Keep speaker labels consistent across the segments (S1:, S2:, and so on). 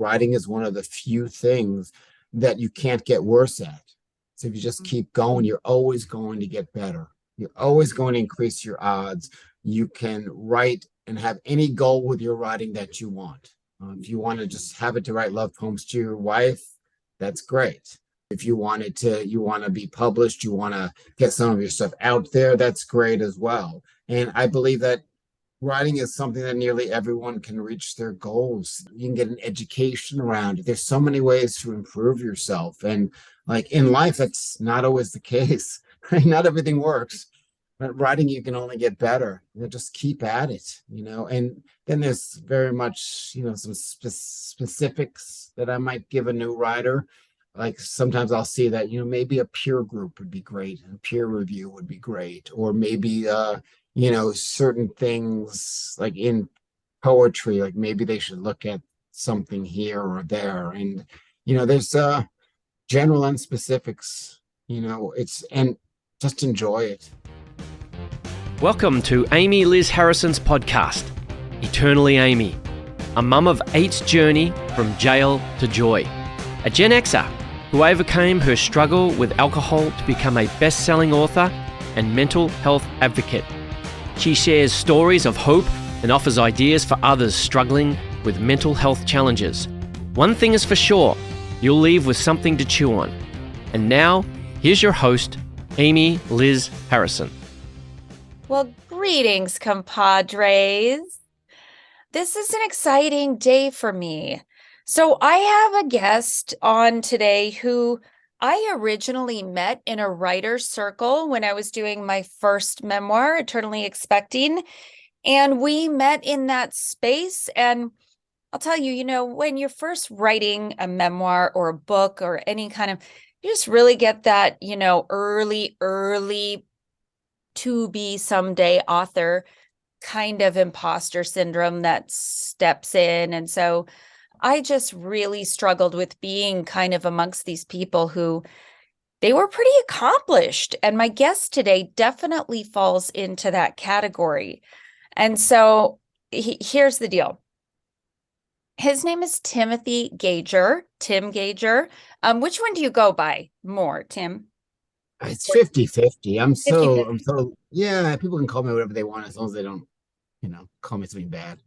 S1: writing is one of the few things that you can't get worse at. So if you just keep going, you're always going to get better. You're always going to increase your odds. You can write and have any goal with your writing that you want. If you want to just have it to write love poems to your wife, that's great. If you want to be published, you want to get some of your stuff out there, that's great as well. And I believe that writing is something that nearly everyone can reach their goals. You can get an education around it. There's so many ways to improve yourself. And like in life, that's not always the case. Right? Not everything works. But writing, you can only get better. Just keep at it, And then there's very much, some specifics that I might give a new writer. Like sometimes I'll see that, maybe a peer group would be great, a peer review would be great, or maybe certain things like in poetry, like maybe they should look at something here or there. And, there's general and specifics, and just enjoy it.
S2: Welcome to Amy Liz Harrison's podcast, Eternally Amy, a mum of eight's journey from jail to joy, a Gen Xer who overcame her struggle with alcohol to become a best-selling author and mental health advocate. She shares stories of hope and offers ideas for others struggling with mental health challenges. One thing is for sure, you'll leave with something to chew on. And now, here's your host, Amy Liz Harrison.
S3: Well, greetings, compadres. This is an exciting day for me. So I have a guest on today who I originally met in a writer's circle when I was doing my first memoir, Eternally Expecting. And we met in that space. And I'll tell you, when you're first writing a memoir or a book or any kind of, you just really get that, early to be someday author kind of imposter syndrome that steps in. And so I just really struggled with being kind of amongst these people who they were pretty accomplished. And my guest today definitely falls into that category. And so here's the deal. His name is Timothy Gager, Tim Gager. Which one do you go by more, Tim?
S1: It's 50-50. I'm so, yeah, people can call me whatever they want as long as they don't, call me something bad.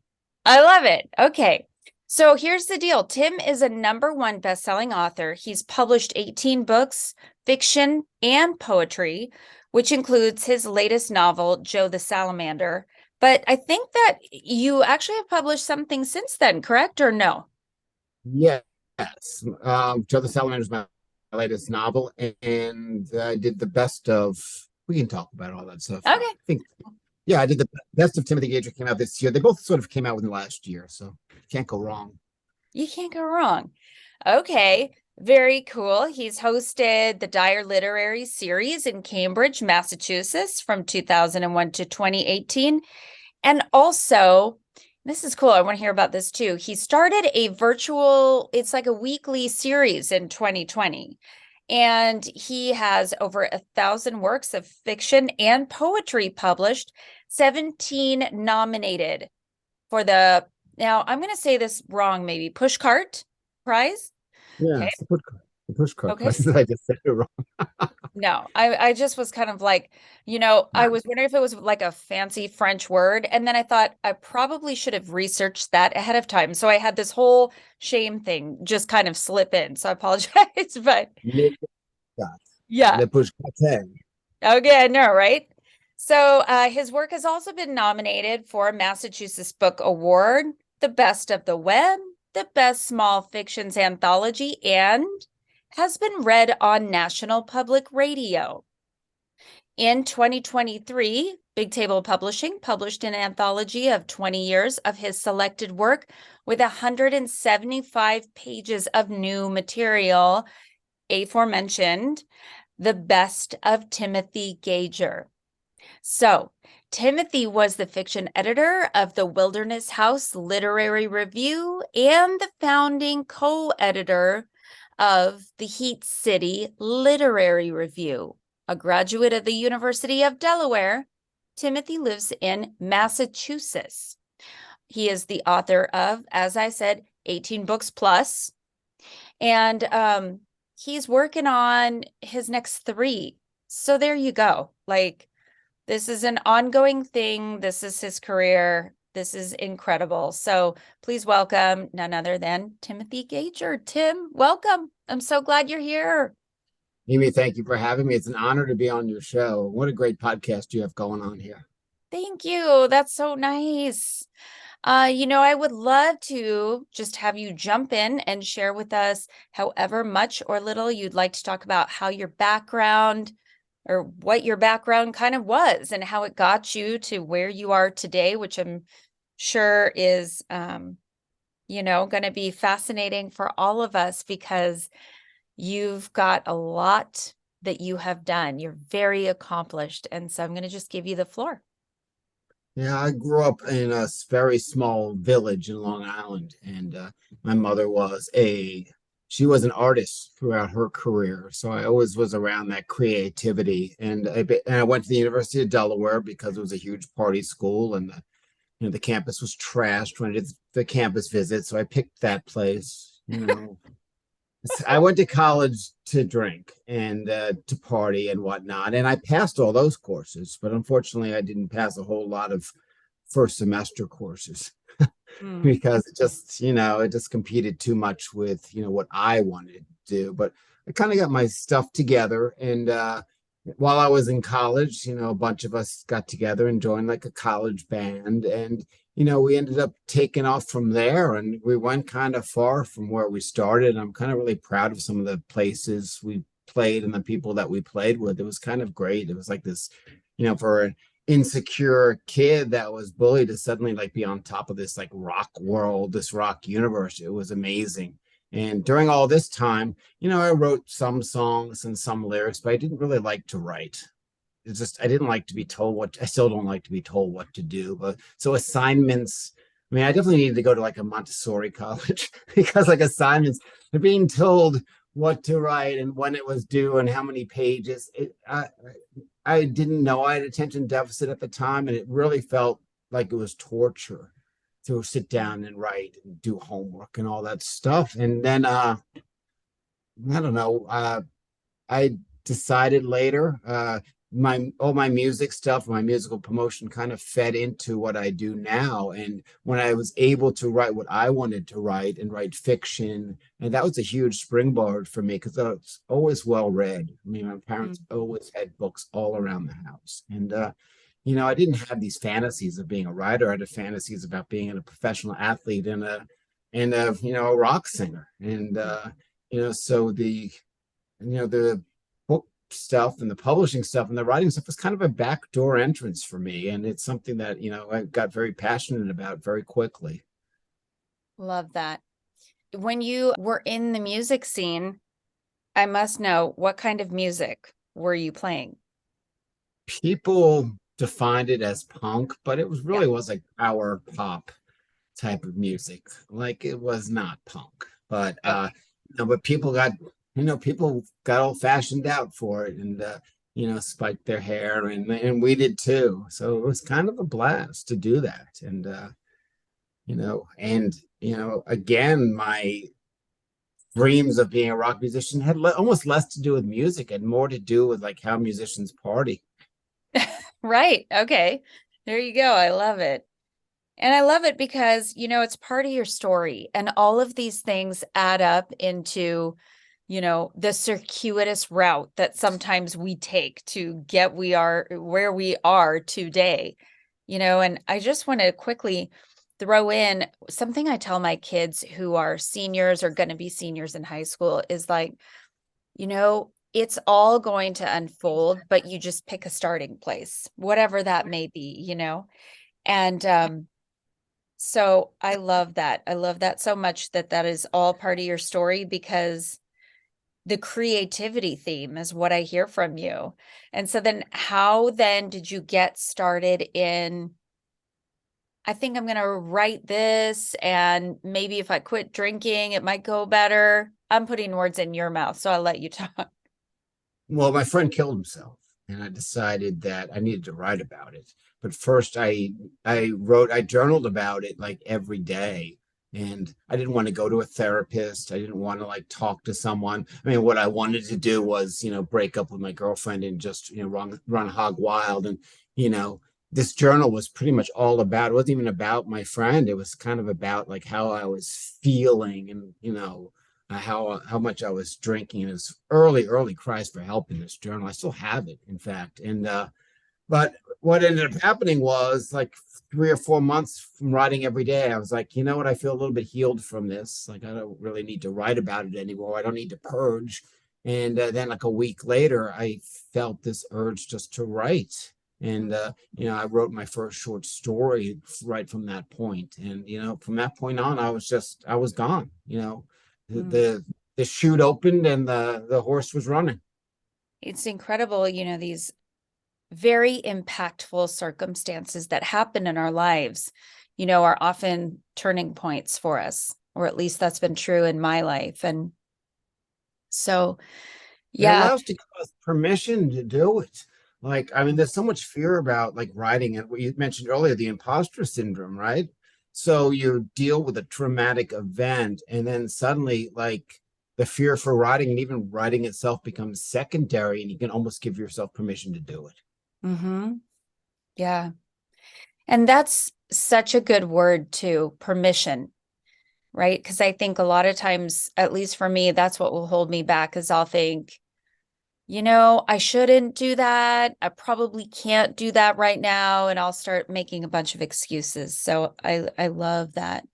S3: I love it. Okay. So here's the deal. Tim is a #1 best-selling author. He's published 18 books, fiction, and poetry, which includes his latest novel, Joe the Salamander. But I think that you actually have published something since then, correct or no?
S1: Yes. Joe the Salamander is my latest novel, and I did the best of, we can talk about all that stuff.
S3: Okay.
S1: I did the best of Timothy Gager, came out this year. They both sort of came out within the last year, so can't go wrong.
S3: You can't go wrong. Okay, very cool. He's hosted the Dyer Literary Series in Cambridge, Massachusetts from 2001 to 2018. And also, this is cool. I want to hear about this too. He started a virtual, it's like a weekly series in 2020. And he has over 1,000 works of fiction and poetry published, 17 nominated for the, now I'm going to say this wrong, maybe Pushcart Prize.
S1: Yeah,
S3: okay.
S1: It's the Pushcart
S3: Okay.
S1: Prize. I just said it wrong.
S3: No, I just was kind of like, I was wondering if it was like a fancy French word. And then I thought I probably should have researched that ahead of time. So I had this whole shame thing just kind of slip in. So I apologize, but yeah.
S1: Le Pushcart.
S3: Okay, I know, right? So his work has also been nominated for a Massachusetts Book Award, the Best of the Web, the Best Small Fictions Anthology, and has been read on National Public Radio. In 2023, Big Table Publishing published an anthology of 20 years of his selected work with 175 pages of new material, aforementioned, The Best of Timothy Gager. So, Timothy was the fiction editor of the Wilderness House Literary Review and the founding co-editor of the Heat City Literary Review. A graduate of the University of Delaware, Timothy lives in Massachusetts. He is the author of, as I said, 18 books plus. And he's working on his next 3. So there you go. Like, this is an ongoing thing. This is his career. This is incredible. So please welcome none other than Timothy Gager. Tim, welcome. I'm so glad you're here.
S1: Amy, thank you for having me. It's an honor to be on your show. What a great podcast you have going on here.
S3: Thank you. That's so nice. I would love to just have you jump in and share with us however much or little you'd like to talk about how your background or what your background kind of was and how it got you to where you are today, which I'm sure is, going to be fascinating for all of us because you've got a lot that you have done. You're very accomplished. And so I'm going to just give you the floor.
S1: Yeah, I grew up in a very small village in Long Island, and my mother she was an artist throughout her career. So I always was around that creativity. And I went to the University of Delaware because it was a huge party school, and the campus was trashed when I did the campus visit. So I picked that place. I went to college to drink and to party and whatnot, and I passed all those courses, but unfortunately, I didn't pass a whole lot of first semester courses because it just competed too much with what I wanted to do. But I kind of got my stuff together, and while I was in college, a bunch of us got together and joined like a college band, and we ended up taking off from there, and we went kind of far from where we started. I'm kind of really proud of some of the places we played and the people that we played with. It was kind of great. It was like this, for an insecure kid that was bullied to suddenly like be on top of this like rock world, this rock universe. It was amazing. And during all this time, I wrote some songs and some lyrics, but I didn't really like to write. It's just I didn't like to be told I still don't like to be told what to do. But so assignments, I mean, I definitely needed to go to like a Montessori college because like assignments, they're being told what to write and when it was due and how many pages. I didn't know I had attention deficit at the time, and it really felt like it was torture to sit down and write and do homework and all that stuff. And then I don't know, I decided later, all my music stuff, my musical promotion kind of fed into what I do now. And when I was able to write what I wanted to write and write fiction, and that was a huge springboard for me because I was always well read. I mean, my parents always had books all around the house. And I didn't have these fantasies of being a writer. I had fantasies about being a professional athlete and a rock singer. And so the book stuff and the publishing stuff and the writing stuff was kind of a backdoor entrance for me. And it's something that, I got very passionate about very quickly.
S3: Love that. When you were in the music scene, I must know, what kind of music were you playing?
S1: People defined it as punk, but it was like power pop type of music. Like it was not punk, but but people got all fashioned out for it and spiked their hair and we did too. So it was kind of a blast to do that. And again, my dreams of being a rock musician had almost less to do with music and more to do with like how musicians party.
S3: Right. Okay. There you go. I love it. And I love it because, it's part of your story and all of these things add up into, the circuitous route that sometimes we take to get where we are today, and I just want to quickly throw in something I tell my kids who are seniors or going to be seniors in high school is like, it's all going to unfold, but you just pick a starting place, whatever that may be, And so I love that. I love that so much that is all part of your story because the creativity theme is what I hear from you. And so then how then did you get started in, I think I'm going to write this and maybe if I quit drinking, it might go better. I'm putting words in your mouth, so I'll let you talk.
S1: Well, my friend killed himself, and I decided that I needed to write about it. But first, I journaled about it like every day, And I didn't want to go to a therapist. I didn't want to like talk to someone. I mean, what I wanted to do was, break up with my girlfriend and just, run hog wild. And, you know, this journal was pretty much all about, it wasn't even about my friend. It was kind of about like how I was feeling and, how much I was drinking. It was early cries for help in this journal. I still have it, in fact. And but what ended up happening was like 3 or 4 months from writing every day, I was like, you know what? I feel a little bit healed from this. Like, I don't really need to write about it anymore. I don't need to purge. And then, like a week later, I felt this urge just to write. And, I wrote my first short story right from that point. And, from that point on, I was gone.
S3: Mm.
S1: The chute opened and the horse was running.
S3: It's incredible, these very impactful circumstances that happen in our lives, are often turning points for us, or at least that's been true in my life. And so,
S1: It
S3: yeah.
S1: allows to give us permission to do it. Like, I mean, there's so much fear about like writing it. What you mentioned earlier, the imposter syndrome, right? So you deal with a traumatic event, and then suddenly, like, the fear for writing and even writing itself becomes secondary, and you can almost give yourself permission to do it.
S3: Mm-hmm. Yeah. And that's such a good word too, permission, right? Because I think a lot of times, at least for me, that's what will hold me back is I'll think, I shouldn't do that. I probably can't do that right now. And I'll start making a bunch of excuses. So I love that.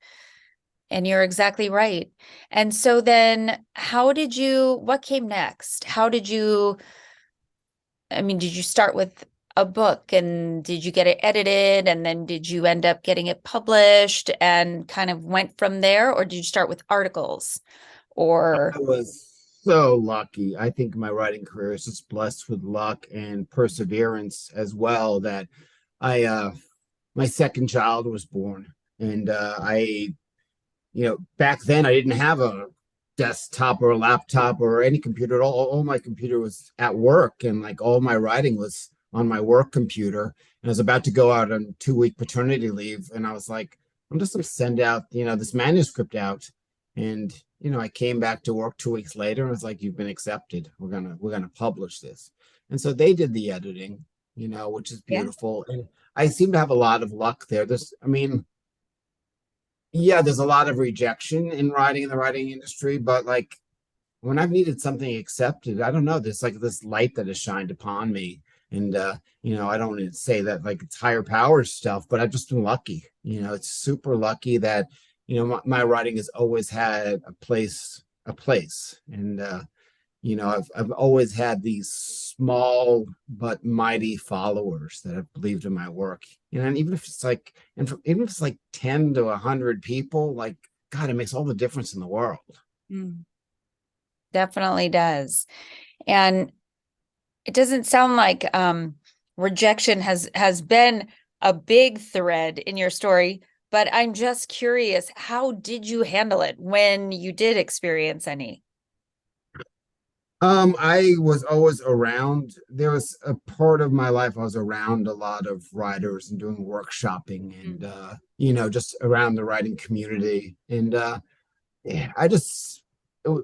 S3: And you're exactly right. And so then what came next? Did you start with a book and did you get it edited? And then did you end up getting it published and kind of went from there? Or did you start with articles or?
S1: I was so lucky. I think my writing career is just blessed with luck and perseverance as well that I my second child was born. And back then I didn't have a desktop or a laptop or any computer at all my computer was at work, and like all my writing was on my work computer. And I was about to go out on 2 week paternity leave, and I was like, I'm just gonna send out this manuscript out. And I came back to work 2 weeks later and was like, you've been accepted, we're gonna publish this. And so they did the editing, which is
S3: Yeah.
S1: beautiful. And I seem to have a lot of luck there. Yeah, there's a lot of rejection in writing in the writing industry, but like when I've needed something accepted, I don't know, there's like this light that has shined upon me. And I don't want to say that like it's higher power stuff, but I've just been lucky. It's super lucky that, my writing has always had a place. And I've always had these small but mighty followers that have believed in my work. And even if it's like, even if it's like 10 to 100 people, like, God, it makes all the difference in the world.
S3: Mm, definitely does. And it doesn't sound like rejection has been a big thread in your story, but I'm just curious, how did you handle it when you did experience any?
S1: I was always around. There was a part of my life I was around a lot of writers and doing workshopping and just around the writing community. And yeah, it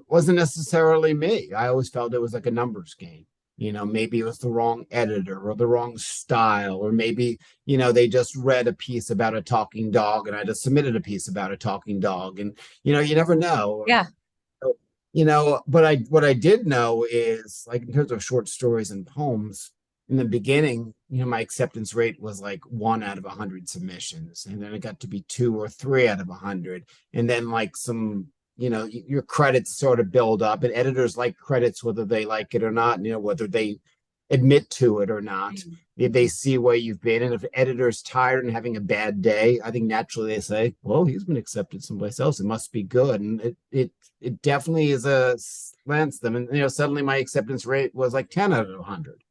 S1: wasn't necessarily me. I always felt it was like a numbers game. Maybe it was the wrong editor or the wrong style, or maybe, they just read a piece about a talking dog and I just submitted a piece about a talking dog. And, you never know.
S3: Yeah.
S1: But what I did know is, like, in terms of short stories and poems, in the beginning, my acceptance rate was like 1 out of 100 submissions, and then it got to be 2 or 3 out of 100, and then like your credits sort of build up, and editors like credits whether they like it or not, whether they admit to it or not. If they see where you've been, and if the editor's tired and having a bad day, I think naturally they say, well, he's been accepted someplace else, it must be good. And it definitely is a slants them. And suddenly my acceptance rate was like 10 out of 100.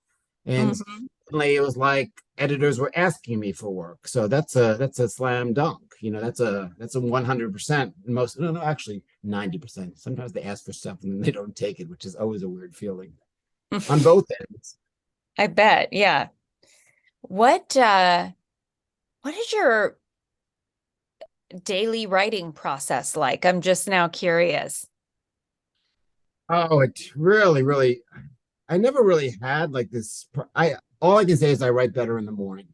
S1: And suddenly it was like editors were asking me for work. So that's a slam dunk. That's a 100%. Most, no, actually 90%. Sometimes they ask for stuff and then they don't take it, which is always a weird feeling on both ends.
S3: I bet. Yeah. What is your daily writing process like? I'm just now curious.
S1: Oh, it really, really, I never really had like this. All I can say is I write better in the morning.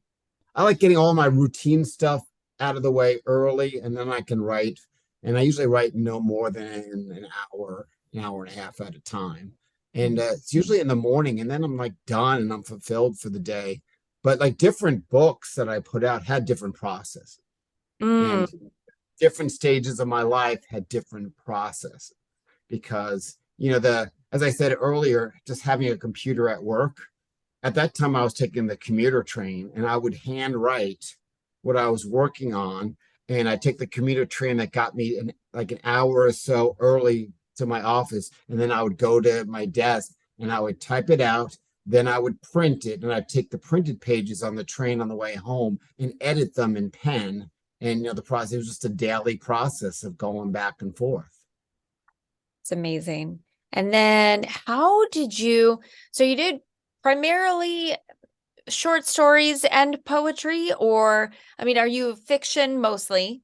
S1: I like getting all my routine stuff out of the way early, and then I can write. And I usually write no more than an hour and a half at a time. And it's usually in the morning, and then I'm like done and I'm fulfilled for the day. But like different books that I put out had different processes,
S3: Mm,
S1: and different stages of my life had different processes because, as I said earlier, just having a computer at work, at that time I was taking the commuter train and I would handwrite what I was working on. And I take the commuter train that got me like an hour or so early to my office. And then I would go to my desk and I would type it out. Then I would print it and I'd take the printed pages on the train on the way home and edit them in pen. And the process was just a daily process of going back and forth.
S3: it's amazing. And then how did you, so you did primarily short stories and poetry, or, I mean, are you fiction mostly?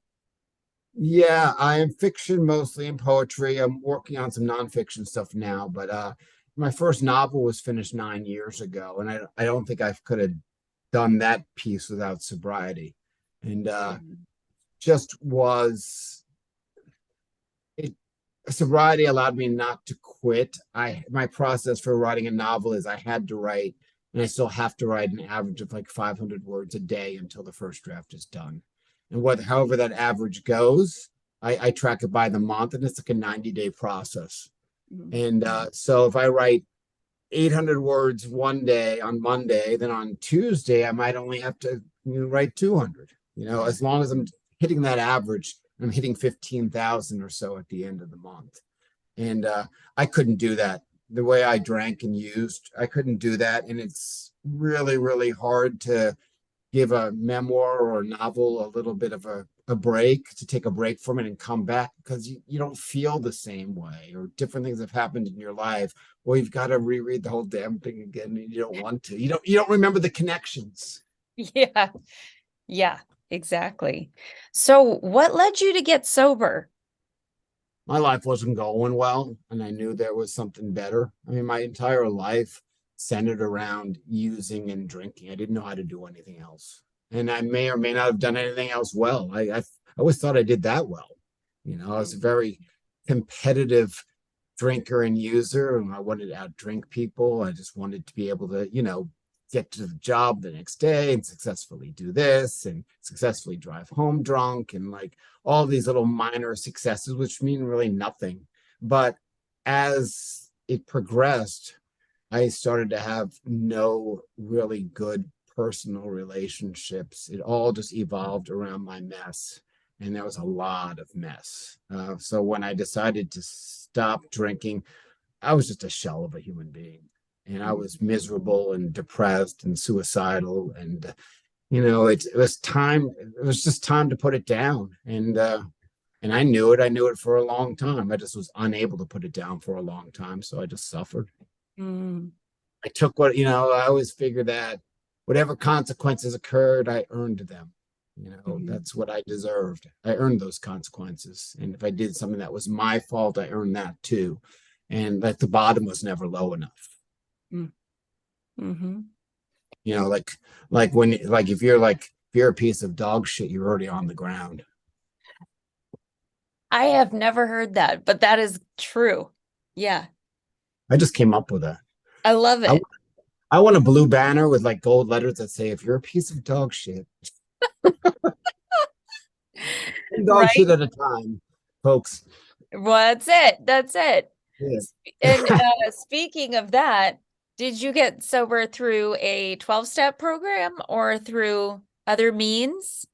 S1: Yeah, I am fiction mostly and poetry. I'm working on some nonfiction stuff now, but my first novel was finished 9 years ago, and I don't think I could have done that piece without sobriety. And
S3: Mhm.
S1: just was it sobriety allowed me not to quit. My process for writing a novel is I had to write, and I still have to write an average of like 500 words a day until the first draft is done. And however that average goes, I track it by the month, and it's like a 90-day process.
S3: Mhm.
S1: And so if I write 800 words one day on Monday, then on Tuesday I might only have to write 200. As long as I'm hitting that average, I'm hitting 15,000 or so at the end of the month. And I couldn't do that the way I drank and used. I couldn't do that, and it's really, really hard to give a memoir or a novel a little bit of a break, to take a break from it and come back, because you don't feel the same way, or different things have happened in your life, or you've got to reread the whole damn thing again and you don't want to. You don't remember the connections.
S3: Yeah, yeah, exactly. So what led you to get sober?
S1: My life wasn't going well, and I knew there was something better. I mean, my entire life centered around using and drinking. I didn't know how to do anything else. And I may or may not have done anything else well. I always thought I did that well. I was a very competitive drinker and user, and I wanted to outdrink people. I just wanted to be able to, get to the job the next day and successfully do this and successfully drive home drunk, and like all these little minor successes, which mean really nothing. But as it progressed, I started to have no really good personal relationships. It all just evolved around my mess. And there was a lot of mess. So when I decided to stop drinking, I was just a shell of a human being. And I was miserable and depressed and suicidal. And, it was time. It was just time to put it down. And I knew it. I knew it for a long time. I just was unable to put it down for a long time. So I just suffered.
S3: Mm,
S1: I took I always figured that whatever consequences occurred, I earned them.
S3: mhm.
S1: That's what I deserved. I earned those consequences. And if I did something that was my fault, I earned that too. And like the bottom was never low enough.
S3: Mm, mhm.
S1: Like when if you're a piece of dog shit, you're already on the ground.
S3: I have never heard that, but that is true. Yeah,
S1: I just came up with that.
S3: I love
S1: I
S3: it.
S1: I want a blue banner with like gold letters that say, if you're a piece of dog shit, one dog
S3: Right?
S1: shit at a time, folks.
S3: Well, that's it. That's it.
S1: Yeah.
S3: And speaking of that, did you get sober through a 12-step program or through other means?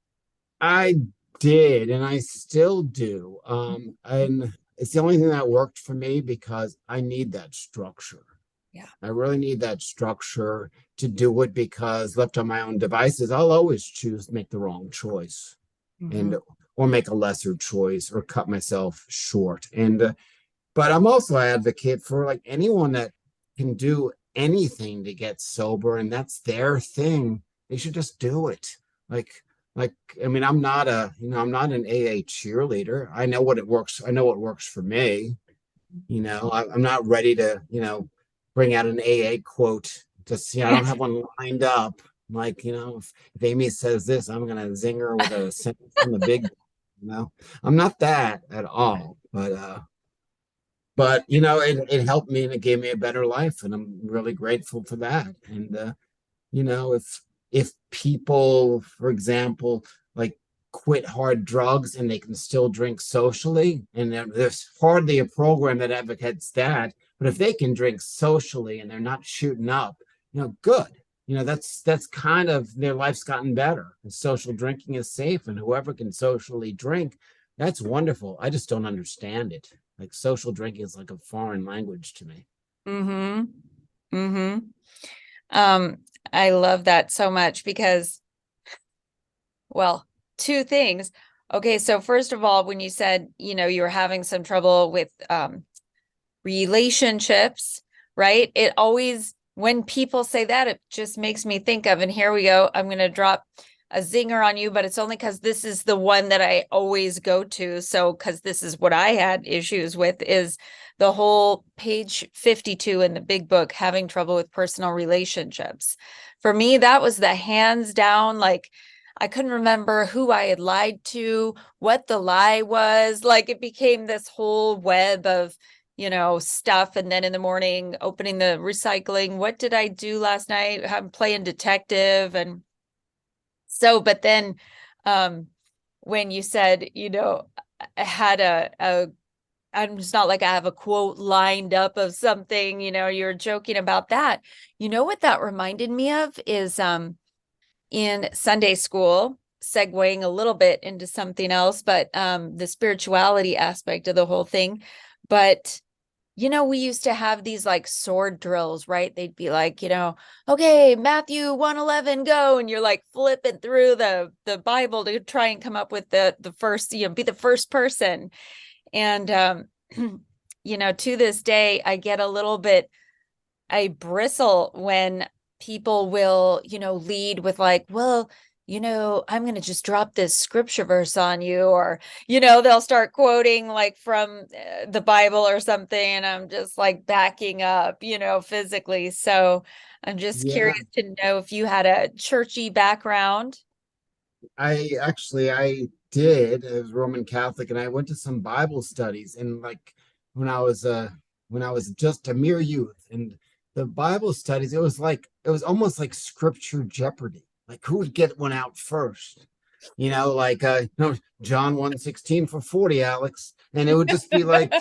S1: I did, and I still do. And it's the only thing that worked for me because I need that structure.
S3: Yeah.
S1: I really need that structure to do it, because left on my own devices, I'll always choose to make the wrong choice, and
S3: Mhm.
S1: or make a lesser choice or cut myself short. And but I'm also an advocate for like anyone that can do anything to get sober and that's their thing. They should just do it. Like like, I mean, I'm not I'm not an AA cheerleader. I know what it works. I know what works for me. I'm not ready to, bring out an AA quote. Just, I don't have one lined up. Like, if Amy says this, I'm gonna zing her with a sentence from the big, you know. I'm not that at all. But it helped me and it gave me a better life, and I'm really grateful for that. And if people, for example, like quit hard drugs and they can still drink socially, and there's hardly a program that advocates that, but if they can drink socially and they're not shooting up, good. That's kind of their life's gotten better. And social drinking is safe, and whoever can socially drink, that's wonderful. I just don't understand it. Like social drinking is like a foreign language to me.
S3: Mm-hmm. Mm-hmm. I love that so much because, well, two things. Okay, so first of all, when you said, you were having some trouble with relationships, right? It always, when people say that, it just makes me think of, and here we go, I'm going to drop a zinger on you, but it's only because this is the one that I always go to. So, because this is what I had issues with, is the whole page 52 in the big book, having trouble with personal relationships. For me, that was the hands down, like, I couldn't remember who I had lied to, what the lie was. Like, it became this whole web of, stuff. And then in the morning, opening the recycling, what did I do last night? I'm playing detective. And so, but then when you said, I had I'm just not like I have a quote lined up of something, you're joking about that. You know what that reminded me of is in Sunday school, segueing a little bit into something else, but the spirituality aspect of the whole thing. But we used to have these like sword drills, right? They'd be like, okay, Matthew 1:11, go. And you're like flipping through the Bible to try and come up with the first, be the first person. And, to this day, I get I bristle when people will, lead with like, well, I'm going to just drop this scripture verse on you, or, they'll start quoting like from the Bible or something. And I'm just like backing up, physically. So I'm just
S1: Yeah,
S3: curious to know if you had a churchy background.
S1: I did as Roman Catholic, and I went to some Bible studies, and like when I was just a mere youth, and the Bible studies, it was almost like scripture Jeopardy. Like who would get one out first? Like John 1:16 for 40, Alex. And it would just be like,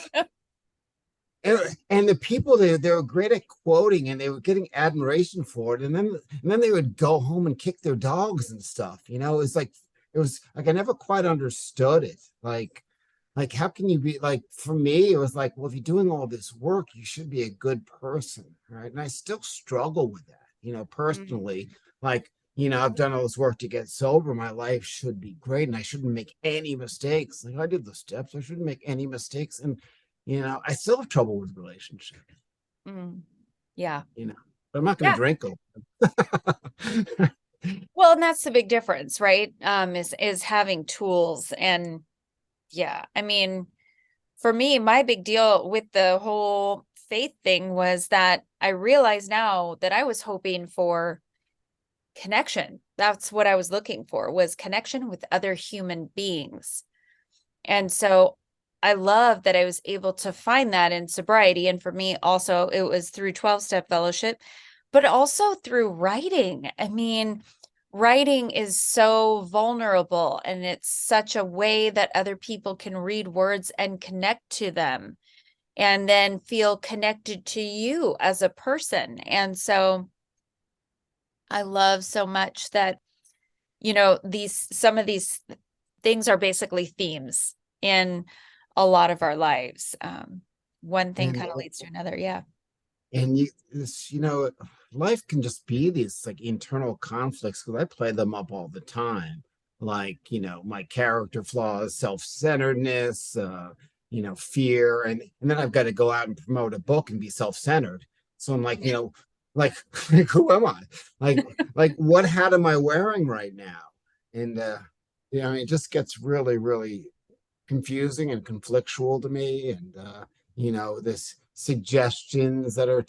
S1: and the people they were great at quoting, and they were getting admiration for it, and then they would go home and kick their dogs and stuff. It was like I never quite understood it. Like how can you be, like, for me it was like, well, if you're doing all this work, you should be a good person, right? And I still struggle with that, personally. Like, I've done all this work to get sober. My life should be great, and I shouldn't make any mistakes. Like I did the steps, I shouldn't make any mistakes. And I still have trouble with relationships,
S3: Yeah.
S1: but I'm not going to drink them.
S3: Well, and that's the big difference, right? Is having tools. And yeah, I mean, for me, my big deal with the whole faith thing was that I realize now that I was hoping for connection. That's what I was looking for, was connection with other human beings. And so I love that I was able to find that in sobriety. And for me, also, it was through 12-step fellowship, but also through writing. I mean, writing is so vulnerable, and it's such a way that other people can read words and connect to them and then feel connected to you as a person. And so I love so much that, some of these things are basically themes in a lot of our lives. One thing
S1: And
S3: kind of leads to another. Yeah.
S1: and life can just be these like internal conflicts, because I play them up all the time. Like, my character flaws, self-centeredness, fear, and then I've got to go out and promote a book and be self-centered. So I'm like, like, who am I? Like what hat am I wearing right now? And yeah, I mean, it just gets really, really confusing and conflictual to me. And this suggestions that are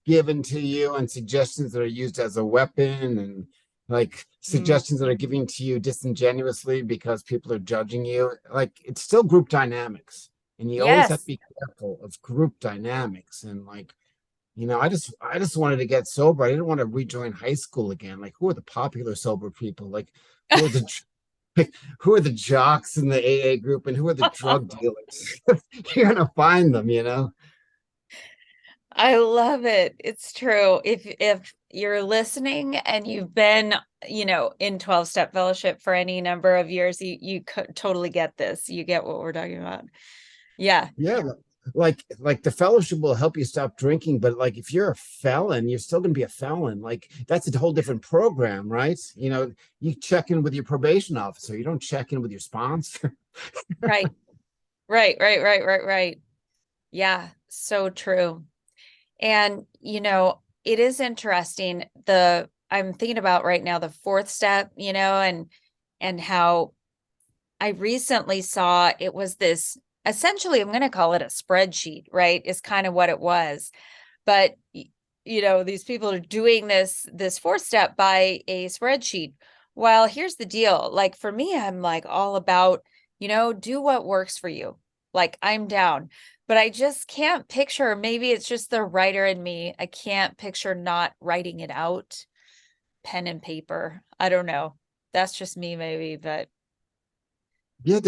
S1: given to you, and suggestions that are used as a weapon, and like
S3: Mm.
S1: suggestions that are given to you disingenuously because people are judging you. Like, it's still group dynamics, and you always have to
S3: Yes.
S1: be careful of group dynamics. And like, I just wanted to get sober. I didn't want to rejoin high school again. Like, who are the popular sober people? Like, who are the who are the jocks in the AA group, and who are the drug dealers? You're gonna find them.
S3: I love it. It's true. If you're listening and you've been, in 12-step fellowship for any number of years, you totally get this. You get what we're talking about. Yeah.
S1: Yeah, like the fellowship will help you stop drinking, but like if you're a felon, you're still gonna be a felon. Like, that's a whole different program, right? You check in with your probation officer. You don't check in with your sponsor.
S3: Right. Right, right, right, right, right. Yeah, so true. And it is interesting. I'm thinking about right now the fourth step, and how I recently saw it was this, essentially, I'm going to call it a spreadsheet, right? Is kind of what it was. But these people are doing this fourth step by a spreadsheet. Well, here's the deal. Like, for me, I'm like all about, do what works for you. Like, I'm down. But I just can't picture, maybe it's just the writer in me. I can't picture not writing it out, pen and paper. I don't know. That's just me, maybe, but
S1: Yeah,
S3: yeah.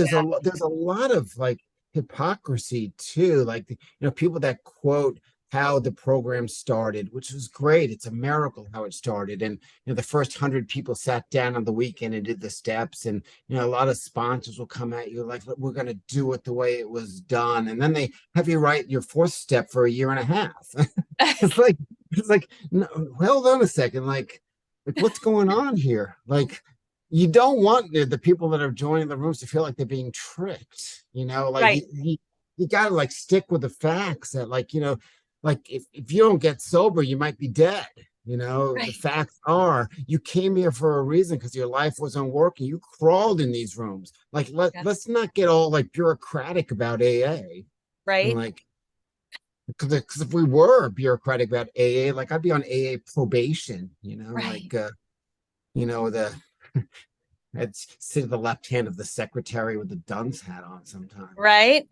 S1: there's a lot of like hypocrisy too. Like, people that quote how the program started, which was great. It's a miracle how it started. And the first 100 people sat down on the weekend and did the steps. And a lot of sponsors will come at you like, "Look, we're going to do it the way it was done," and then they have you write your fourth step for a year and a half. It's like no, hold on a second. Like, what's going on here? Like, you don't want the people that are joining the rooms to feel like they're being tricked. Like,
S3: Right,
S1: you gotta like stick with the facts that, like, like if you don't get sober, you might be dead. The
S3: right.
S1: facts are, you came here for a reason, because your life wasn't working. You crawled in these rooms. Like,
S3: Yeah.
S1: let's not get all like bureaucratic about AA. And
S3: Right.
S1: like, because if we were bureaucratic about AA, like, I'd be on AA probation.
S3: Right.
S1: Like, the I'd sit at the left hand of the secretary with the dunce hat on sometimes.
S3: Right.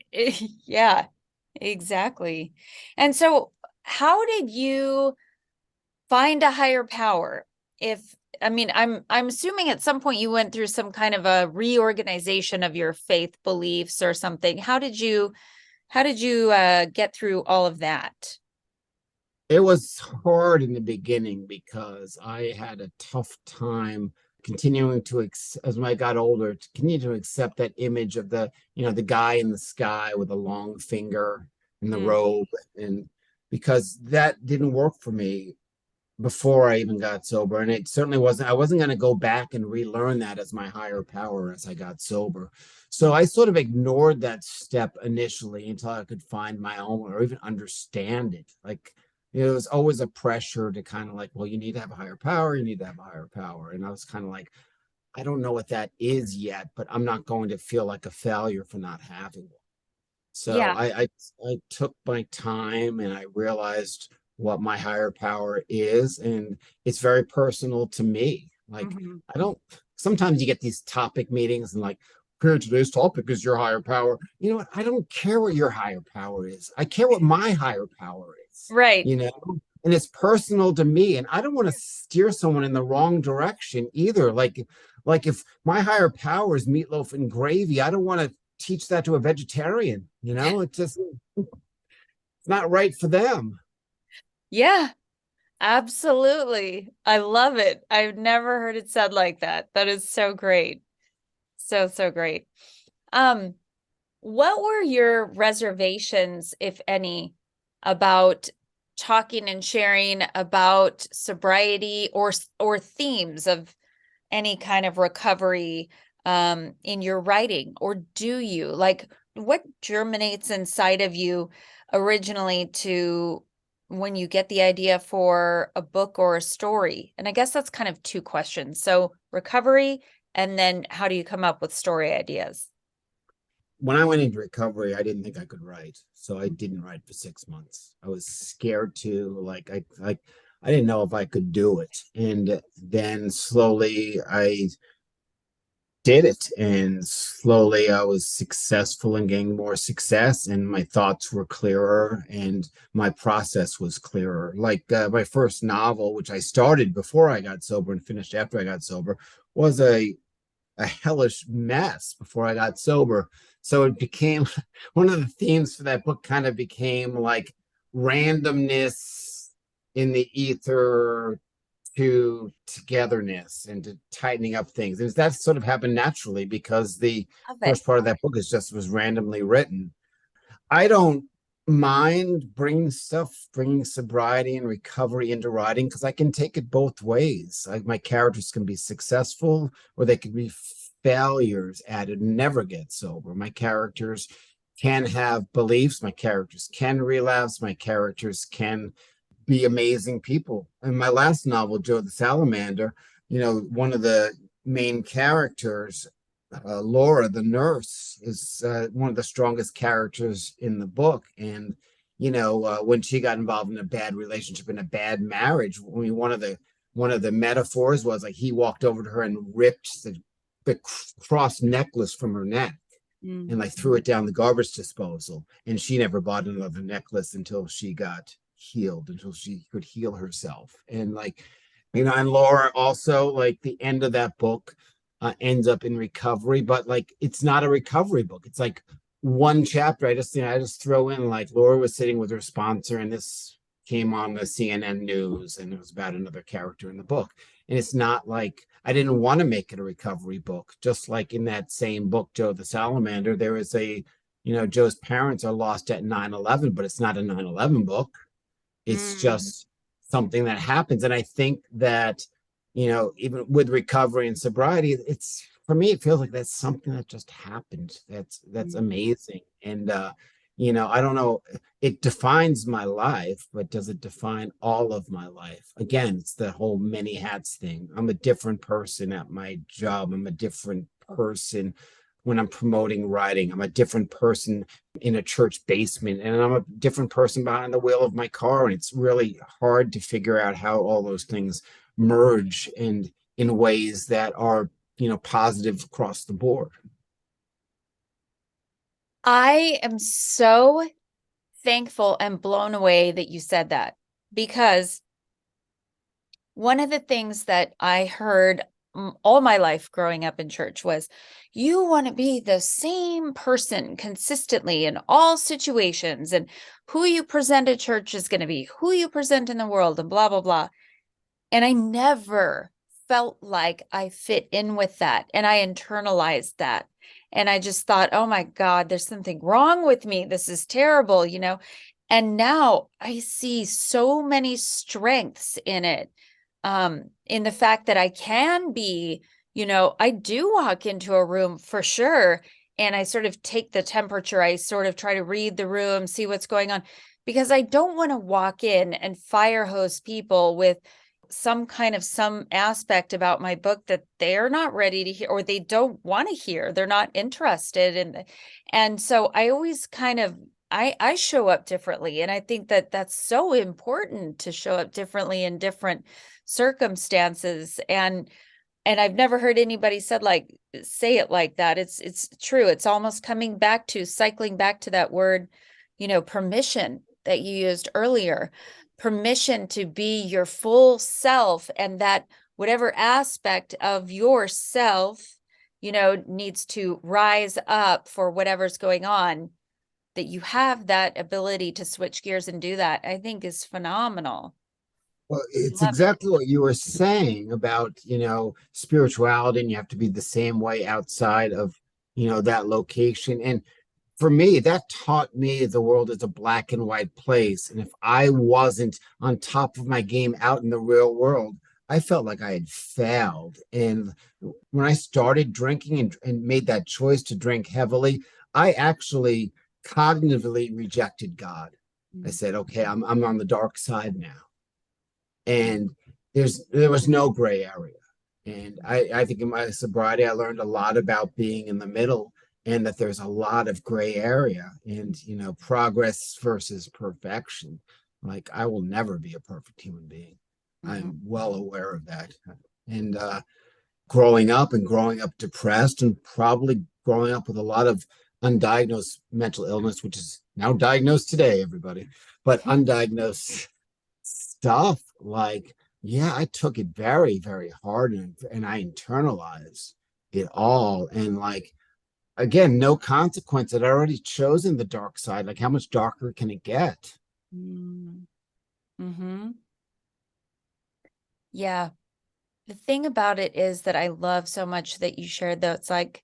S3: Yeah, exactly. And so, how did you find a higher power? I mean, I'm assuming at some point you went through some kind of a reorganization of your faith beliefs or something. How did you get through all of that?
S1: It was hard in the beginning because I had a tough time continuing to, as I got older, to continue to accept that image of the guy in the sky with a long finger and the
S3: Mm,
S1: robe. And because that didn't work for me before I even got sober. And it certainly wasn't, I wasn't going to go back and relearn that as my higher power as I got sober. So I sort of ignored that step initially until I could find my own, or even understand it. Like, it was always a pressure to kind of like, well, you need to have a higher power, you need to have a higher power. And I was kind of like, I don't know what that is yet, but I'm not going to feel like a failure for not having one. So
S3: yeah.
S1: I took my time, and I realized what my higher power is, and it's very personal to me. Like,
S3: Mhm.
S1: I don't, sometimes you get these topic meetings and like, "Here, today's topic is your higher power." You know what? I don't care what your higher power is. I care what my higher power is,
S3: Right.
S1: you know? And it's personal to me. And I don't want to steer someone in the wrong direction either. Like if my higher power is meatloaf and gravy, I don't want to teach that to a vegetarian. It's not right for them.
S3: Yeah, absolutely. I love it. I've never heard it said like that. That is so great. So, so great. Um, what were your reservations, if any, about talking and sharing about sobriety or themes of any kind of recovery in your writing? Or do you, like, what germinates inside of you originally to when you get the idea for a book or a story? And I guess that's kind of two questions. So recovery, and then how do you come up with story ideas?
S1: When I went into recovery, I didn't think I could write, so I didn't write for 6 months. I was scared to, I didn't know if I could do it, and then slowly I did it, and slowly I was successful in getting more success, and my thoughts were clearer, and my process was clearer. Like my first novel, which I started before I got sober and finished after I got sober, was a hellish mess before I got sober. So it became one of the themes for that book kind of became like randomness in the ether to togetherness and to tightening up things. And that sort of happened naturally because the
S3: Love it.
S1: first part of that book is just was randomly written. I don't mind bringing sobriety and recovery into writing because I can take it both ways. Like my characters can be successful or they can be failures at it and never get sober. My characters can have beliefs. My characters can relapse. My characters can be amazing people. In my last novel, Joe the Salamander, one of the main characters, Laura, the nurse, is one of the strongest characters in the book. And, when she got involved in a bad relationship, in a bad marriage, I mean, one of the metaphors was like he walked over to her and ripped the cross necklace from her neck and like threw it down the garbage disposal. And she never bought another necklace until she got healed, until she could heal herself. And and Laura also, like the end of that book ends up in recovery, but like it's not a recovery book. It's like one chapter. I just throw in like Laura was sitting with her sponsor and this came on the CNN news and it was about another character in the book. And it's not like I didn't want to make it a recovery book. Just like in that same book, Joe the Salamander, there is Joe's parents are lost at 9/11, but it's not a 9/11 book. It's just something that happens. And I think that, even with recovery and sobriety, it's for me, it feels like that's something that just happened. That's amazing. And I don't know, it defines my life, but does it define all of my life? Again, it's the whole many hats thing. I'm a different person at my job. I'm a different person when I'm promoting writing. I'm a different person in a church basement, and I'm a different person behind the wheel of my car. And it's really hard to figure out how all those things merge and in ways that are, positive across the board.
S3: I am so thankful and blown away that you said that, because one of the things that I heard all my life growing up in church was, you want to be the same person consistently in all situations, and who you present at church is going to be who you present in the world, and blah, blah, blah. And I never felt like I fit in with that. And I internalized that. And I just thought, oh my God, there's something wrong with me. This is terrible, And now I see so many strengths in it. In the fact that I can be, I do walk into a room for sure, and I sort of take the temperature. I sort of try to read the room, see what's going on, because I don't want to walk in and fire hose people with some aspect about my book that they're not ready to hear, or they don't want to hear. They're not interested in. And so I always I show up differently. And I think that that's so important, to show up differently in different circumstances. And I've never heard anybody say it like that. It's true. It's almost cycling back to that word, permission that you used earlier. Permission to be your full self, and that whatever aspect of yourself, needs to rise up for whatever's going on, that you have that ability to switch gears and do that, I think is phenomenal.
S1: Well, it's
S3: Love it.
S1: exactly what you were saying about, spirituality, and you have to be the same way outside of, that location. And for me, that taught me the world is a black and white place. And if I wasn't on top of my game out in the real world, I felt like I had failed. And when I started drinking and made that choice to drink heavily, I actually cognitively rejected God. I said, okay, I'm on the dark side now. And there was no gray area. And I think in my sobriety, I learned a lot about being in the middle and that there's a lot of gray area and, progress versus perfection. Like I will never be a perfect human being. I'm well aware of that. And growing up depressed and probably growing up with a lot of undiagnosed mental illness, which is now diagnosed today, everybody, but undiagnosed stuff like, yeah, I took it very, very hard and I internalized it all. And like, again, no consequence. I'd already chosen the dark side. Like, how much darker can it get?
S3: Mm-hmm. Yeah. The thing about it is that I love so much that you shared, though. It's like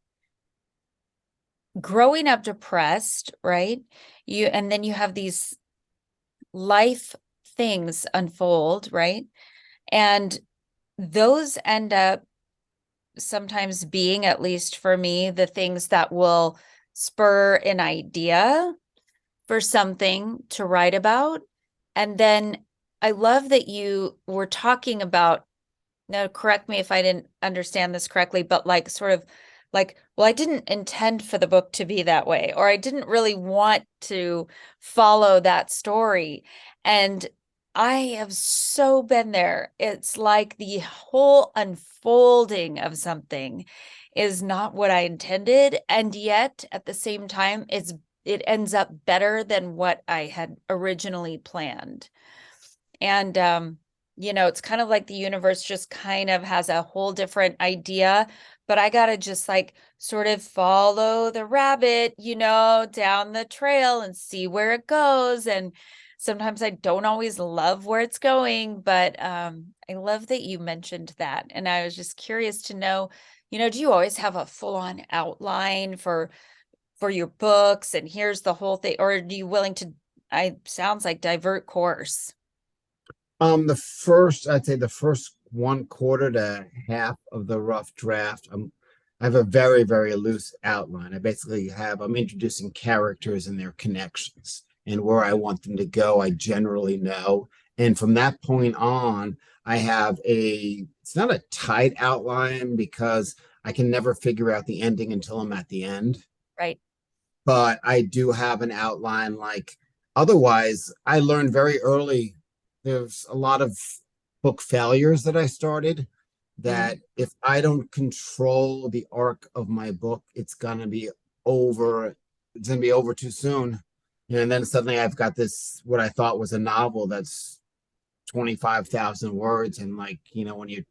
S3: growing up depressed, right? And then you have these life things unfold, right? And those end up sometimes being, at least for me, the things that will spur an idea for something to write about. And then I love that you were talking about, now correct me if I didn't understand this correctly, but like sort of like, well, I didn't intend for the book to be that way, or I didn't really want to follow that story. And I have so been there. It's like the whole unfolding of something is not what I intended. And yet at the same time, it ends up better than what I had originally planned. And it's kind of like the universe just kind of has a whole different idea, but I got to just like sort of follow the rabbit, down the trail and see where it goes. And sometimes I don't always love where it's going, but I love that you mentioned that. And I was just curious to know, do you always have a full-on outline for your books and here's the whole thing, or are you willing to, sounds like divert course?
S1: I'd say the first 1/4 to half of the rough draft, I have a very, very loose outline. I'm introducing characters and their connections and where I want them to go. I generally know. And from that point on, it's not a tight outline because I can never figure out the ending until I'm at the end.
S3: Right.
S1: But I do have an outline. Otherwise, I learned very early. There's a lot of book failures that I started that if I don't control the arc of my book, it's gonna be over. It's gonna be over too soon. And then suddenly I've got this, what I thought was a novel that's 25,000 words. And when you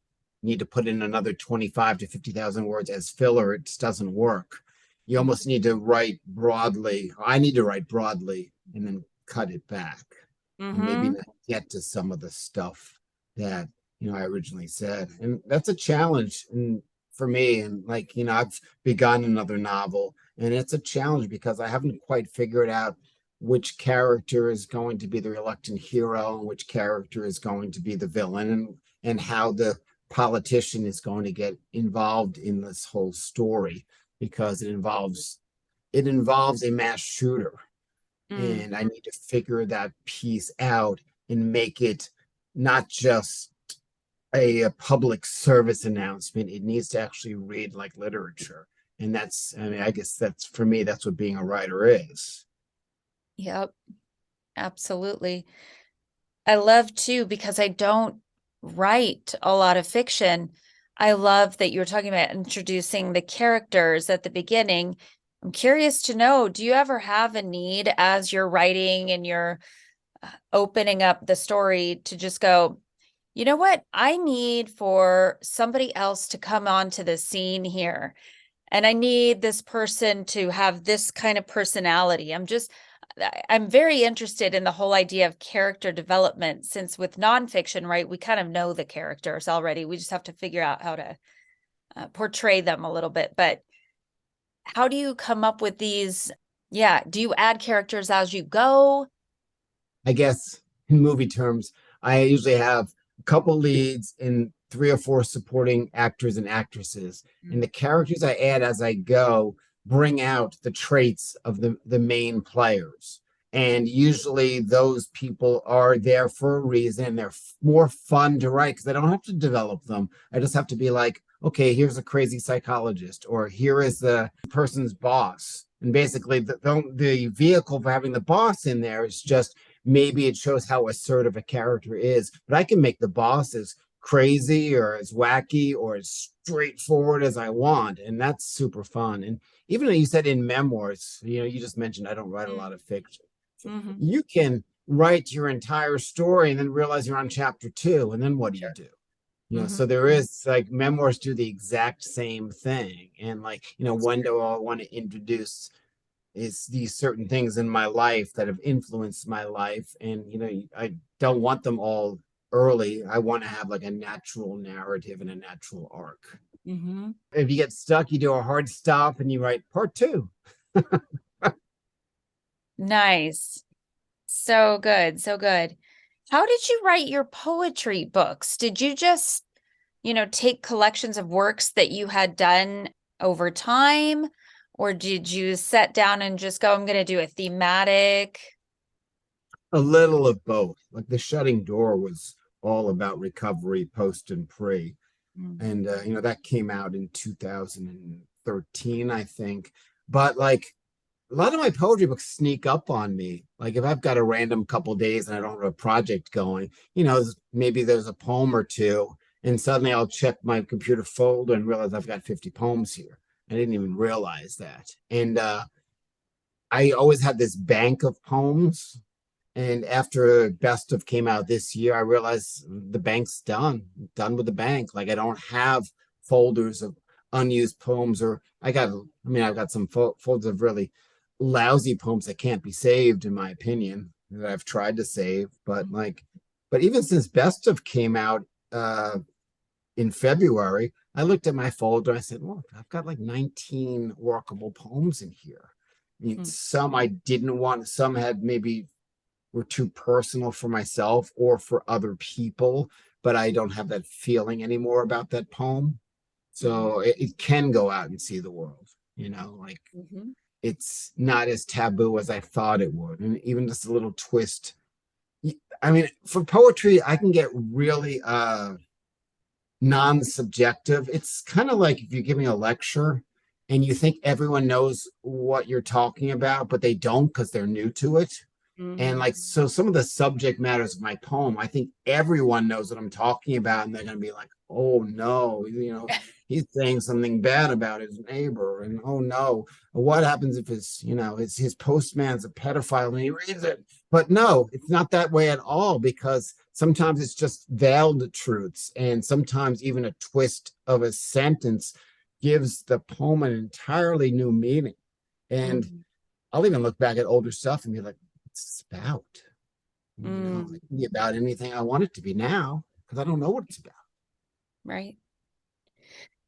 S1: need to put in another 25 to 50,000 words as filler, it just doesn't work. You almost need to write broadly. I need to write broadly and then cut it back. And maybe not get to some of the stuff that I originally said. And that's a challenge for me. And I've begun another novel and it's a challenge because I haven't quite figured out which character is going to be the reluctant hero and which character is going to be the villain, and how the politician is going to get involved in this whole story, because it involves a mass shooter. And I need to figure that piece out and make it not just a public service announcement. It needs to actually read like literature. And I guess that's, for me, that's what being a writer is.
S3: Yep, absolutely. I love too, because I don't write a lot of fiction. I love that you were talking about introducing the characters at the beginning. I'm curious to know, do you ever have a need as you're writing and you're opening up the story to just go, you know what? I need for somebody else to come onto the scene here. And I need this person to have this kind of personality. I'm very interested in the whole idea of character development, since with nonfiction, right, we kind of know the characters already. We just have to figure out how to portray them a little bit. But how do you come up with these? Yeah. Do you add characters as you go?
S1: I guess in movie terms, I usually have a couple leads and 3 or 4 supporting actors and actresses. And the characters I add as I go bring out the traits of the main players. And usually those people are there for a reason. They're more fun to write because I don't have to develop them. I just have to be like, okay, here's a crazy psychologist, or here is the person's boss. And basically, the vehicle for having the boss in there is just maybe it shows how assertive a character is. But I can make the boss as crazy or as wacky or as straightforward as I want. And that's super fun. And even though you said in memoirs, you just mentioned I don't write a lot of fiction.
S3: Mhm.
S1: You can write your entire story and then realize you're on chapter 2, and then what do you do? So there is like memoirs do the exact same thing. And like, when do I want to introduce is these certain things in my life that have influenced my life? And I don't want them all early. I want to have like a natural narrative and a natural arc.
S3: Mhm.
S1: If you get stuck, you do a hard stop and you write part 2.
S3: Nice. So good. So good. How did you write your poetry books? Did you just, take collections of works that you had done over time? Or did you sit down and just go, I'm going to do a thematic?
S1: A little of both. Like The Shutting Door was all about recovery, post and pre. And that came out in 2013, I think. But like a lot of my poetry books sneak up on me. Like if I've got a random couple days and I don't have a project going, maybe there's a poem or two, and suddenly I'll check my computer folder and realize I've got 50 poems here. I didn't even realize that. And I always had this bank of poems. And after Best of came out this year, I realized the bank's done with the bank. Like I don't have folders of unused poems, or I've got some folders of really lousy poems that can't be saved, in my opinion, that I've tried to save. But even since Best of came out in February, I looked at my folder. I said, "Look, I've got like 19 workable poems in here. I mean, some I didn't want. Some had maybe were too personal for myself or for other people, but I don't have that feeling anymore about that poem. So it can go out and see the world, like it's not as taboo as I thought it would. And even just a little twist. I mean, for poetry, I can get really non-subjective. It's kind of like if you're giving a lecture and you think everyone knows what you're talking about, but they don't because they're new to it. And like, so some of the subject matters of my poem, I think everyone knows what I'm talking about, and they're going to be like, oh no, he's saying something bad about his neighbor. And oh no, what happens if his postman's a pedophile and he reads it? But no, it's not that way at all, because sometimes it's just veiled truths. And sometimes even a twist of a sentence gives the poem an entirely new meaning. And I'll even look back at older stuff and be like, it's about. It can be about anything I want it to be now, because I don't know what it's about.
S3: Right.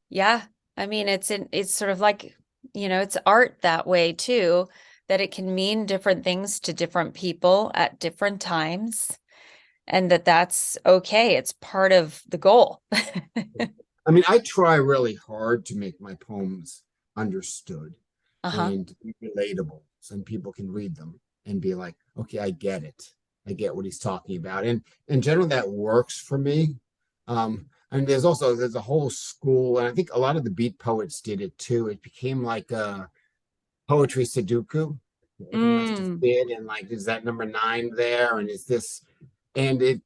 S3: Yeah. I mean, it's sort of like, it's art that way too, that it can mean different things to different people at different times, and that's okay. It's part of the goal.
S1: I mean, I try really hard to make my poems understood and relatable, so people can read them and be like, okay, I get it. I get what he's talking about. And in general, that works for me. And there's a whole school, and I think a lot of the beat poets did it too. It became like a poetry Sudoku. Everyone has to fit, and like, is that number 9 there? And is this, and it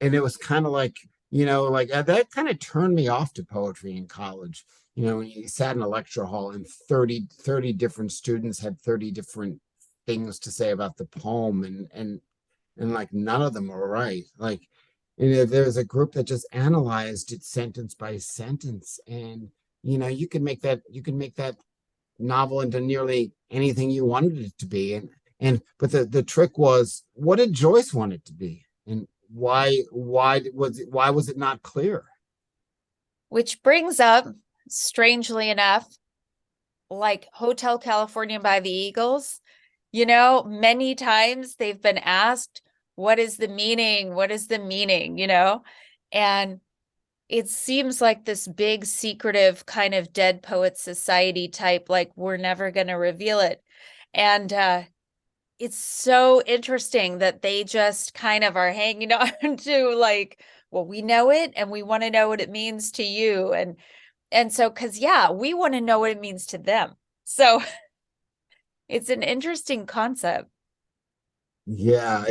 S1: was kind of like, that kind of turned me off to poetry in college. When you sat in a lecture hall and 30 different students had 30 different things to say about the poem, and like none of them were right. Like, there's a group that just analyzed it sentence by sentence, and you can make that novel into nearly anything you wanted it to be. But the trick was, what did Joyce want it to be, and why was it not clear?
S3: Which brings up, strangely enough, like Hotel California by the Eagles. Many times they've been asked, what is the meaning? What is the meaning? And it seems like this big secretive kind of Dead Poets Society type, like we're never going to reveal it. And it's so interesting that they just kind of are hanging on to like, well, we know it and we want to know what it means to you. And so, cause yeah, we want to know what it means to them. So it's an interesting concept.
S1: Yeah,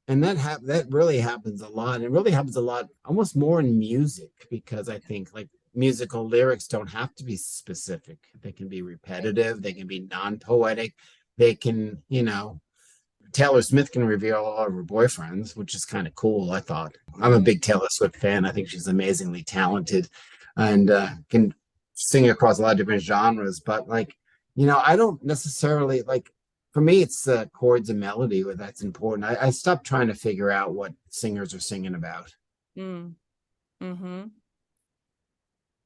S1: and that really happens a lot. It really happens a lot, almost more in music, because I think like musical lyrics don't have to be specific. They can be repetitive, they can be non-poetic, they can, Taylor Smith can reveal all of her boyfriends, which is kind of cool, I thought. I'm a big Taylor Swift fan. I think she's amazingly talented and can sing across a lot of different genres. But like, I don't necessarily like, for me, it's chords and melody where that's important. I stopped trying to figure out what singers are singing about.
S3: Mm. Mm-hmm.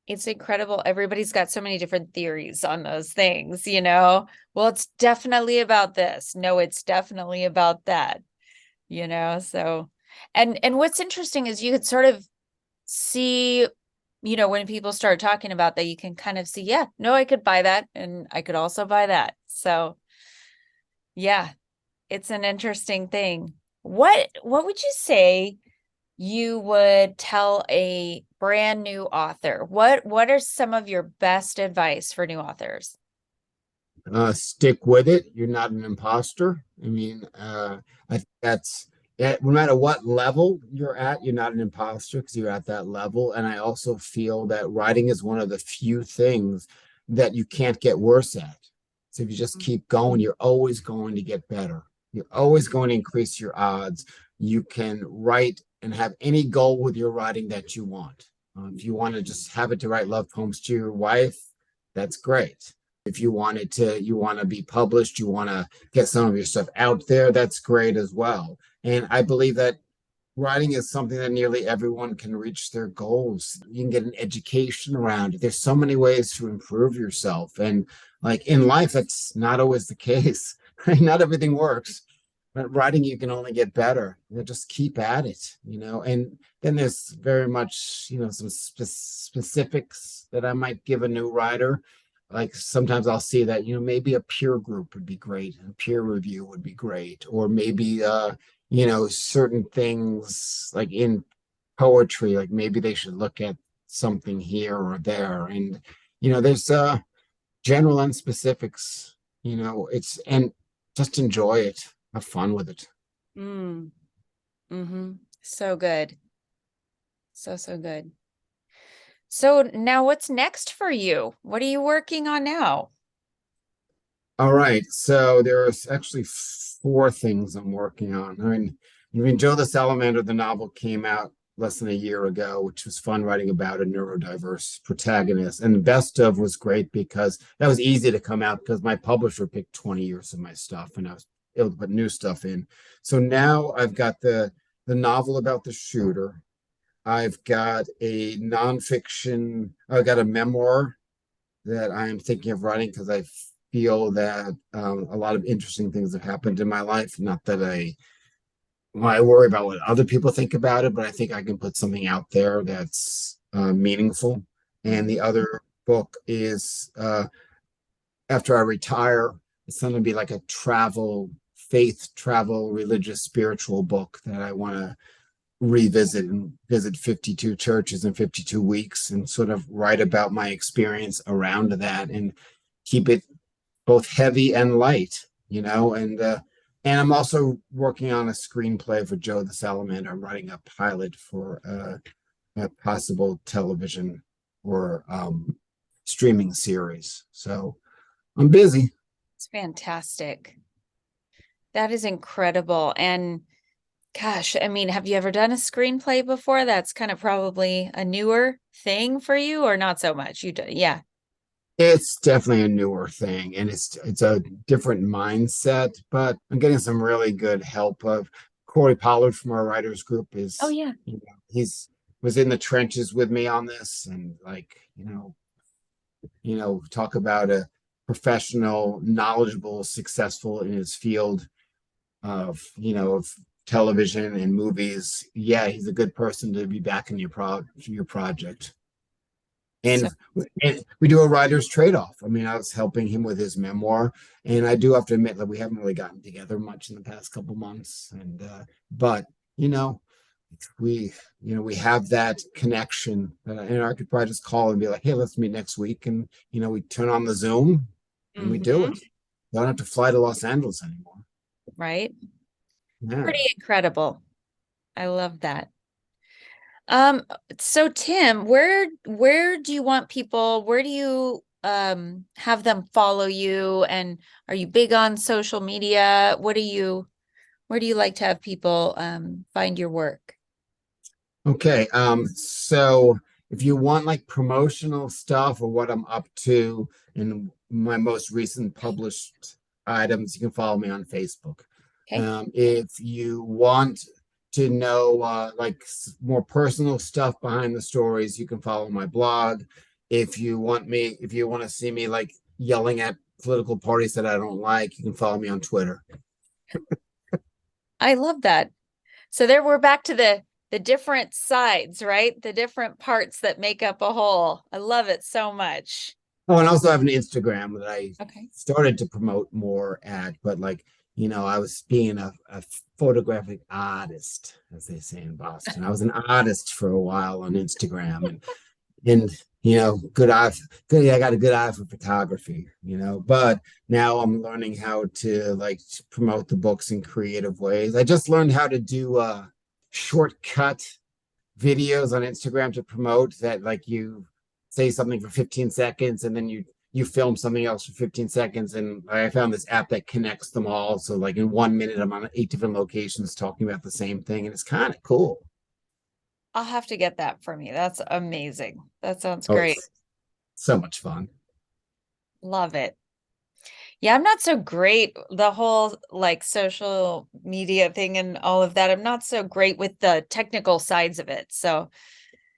S3: It's incredible. Everybody's got so many different theories on those things, Well, it's definitely about this. No, it's definitely about that, So, and what's interesting is you could sort of see, when people start talking about that, you can kind of see, yeah, no, I could buy that, and I could also buy that. So, yeah, it's an interesting thing. What would you say you would tell a brand new author? What are some of your best advice for new authors?
S1: Stick with it. You're not an imposter. I mean, I think that's no matter what level you're at, you're not an imposter because you're at that level. And I also feel that writing is one of the few things that you can't get worse at. So if you just keep going, you're always going to get better. You're always going to increase your odds. You can write and have any goal with your writing that you want. If you want to just have it to write love poems to your wife, that's great. If you want to be published, you want to get some of your stuff out there, that's great as well. And I believe that writing is something that nearly everyone can reach their goals. You can get an education around it. There's so many ways to improve yourself. And like in life, that's not always the case. Right? Not everything works. But writing, you can only get better. Just keep at it, And then there's very much, some specifics that I might give a new writer. Like sometimes I'll see that, maybe a peer group would be great, a peer review would be great, or maybe certain things like in poetry, like maybe they should look at something here or there. And there's general and specifics, it's and just enjoy it, have fun with it.
S3: Mm. Mm-hmm. So good. So good. So now what's next for you? What are you working on now?
S1: All right. So there's actually four things I'm working on. I mean, Joe the Salamander, the novel came out less than a year ago, which was fun writing about a neurodiverse protagonist. And the best of was great because that was easy to come out because my publisher picked 20 years of my stuff and I was able to put new stuff in. So now I've got the novel about the shooter. I've got a nonfiction, I've got a memoir that I'm thinking of writing because I feel that a lot of interesting things have happened in my life. Not that I worry about what other people think about it, but I think I can put something out there that's meaningful. And the other book is after I retire, it's going to be like a travel, religious, spiritual book that I want to revisit and visit 52 churches in 52 weeks and sort of write about my experience around that and keep it both heavy and light, and I'm also working on a screenplay for Joe the Salamander. I'm writing a pilot for a possible television or streaming series. So I'm busy.
S3: It's fantastic. That is incredible. And gosh, I mean, have you ever done a screenplay before? That's kind of probably a newer thing for you, or not so much. You do, yeah.
S1: It's definitely a newer thing and it's a different mindset, but I'm getting some really good help of Corey Pollard from our writers group
S3: Oh
S1: is,
S3: yeah.
S1: he's was in the trenches with me on this and like, talk about a professional, knowledgeable, successful in his field of television and movies. Yeah, he's a good person to be back in your project.
S3: So,
S1: And, and we do a writer's trade-off. I mean, I was helping him with his memoir, and I do have to admit that we haven't really gotten together much in the past couple months. And but you know, we we have that connection, and I could probably just call and be like, hey, let's meet next week, and we turn on the Zoom and we do
S3: mhm,
S1: it. Don't have to fly to Los Angeles anymore.
S3: right?
S1: Yeah.
S3: Pretty incredible. I love that. So Tim, where do you want people, where do you have them follow you, and are you big on social media? Where do you like to have people find your work?
S1: Okay. So if you want like promotional stuff or what I'm up to in my most recent published items, you can follow me on Facebook.
S3: Okay.
S1: If you want to know more personal stuff behind the stories, you can follow my blog. If you want to see me like yelling at political parties that I don't like, you can follow me on Twitter.
S3: I love that. So there we're back to the different sides, right? The different parts that make up a whole. I love it so much.
S1: Oh, and I also have an Instagram that I
S3: Okay.
S1: started to promote more at, but I was being a photographic artist, as they say in Boston. I was an artist for a while on Instagram, and good eye, good. I got a good eye for photography, but now I'm learning how to promote the books in creative ways. I just learned how to do shortcut videos on Instagram to promote that, like you say something for 15 seconds and then you film something else for 15 seconds. And I found this app that connects them all. So like in 1 minute, I'm on 8 different locations talking about the same thing. And it's kind of cool.
S3: I'll have to get that for me. That's amazing. That sounds
S1: Oh,
S3: great.
S1: it's so much fun.
S3: Love it. Yeah, I'm not so great. The whole like social media thing and all of that. I'm not so great with the technical sides of it. So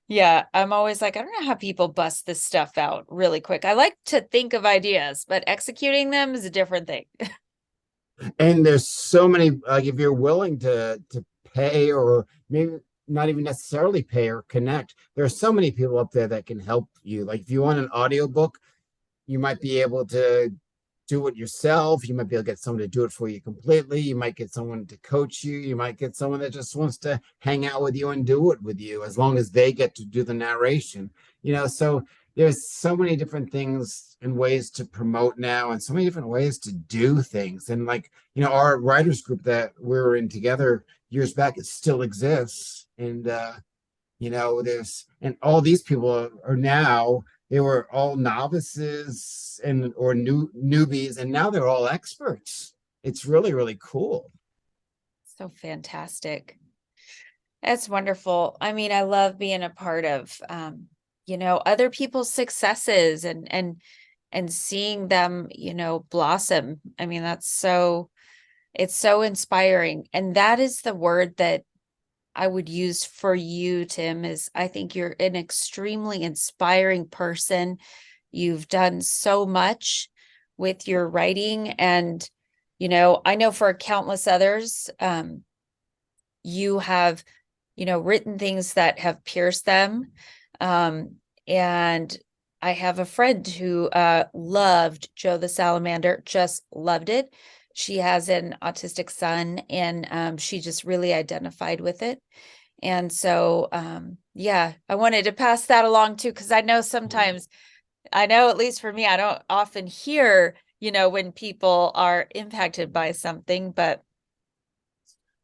S3: yeah, I'm always like, I don't know how people bust this stuff out really quick. I like to think of ideas, but executing them is a different thing.
S1: And there's so many, like if you're willing to pay, or maybe not even necessarily pay or connect, there are so many people up there that can help you. Like if you want an audiobook, you might be able to do it yourself. You might be able to get someone to do it for you completely. You might get someone to coach you. You might get someone that just wants to hang out with you and do it with you, as long as they get to do the narration. So there's so many different things and ways to promote now, and so many different ways to do things. And our writers group that we were in together years back, it still exists. And there's, and all these people are now, they were all novices or newbies, and now they're all experts. It's really, really cool.
S3: So fantastic. That's wonderful. I mean, I love being a part of other people's successes and seeing them, blossom. I mean, it's so inspiring. And that is the word that I would use for you, Tim, is I think you're an extremely inspiring person. You've done so much with your writing, and I know for countless others, you have written things that have pierced them. And I have a friend who loved Joe the Salamander, just loved it. She has an autistic son, and she just really identified with it. And so, yeah, I wanted to pass that along too, because I know sometimes, at least for me, I don't often hear, when people are impacted by something, but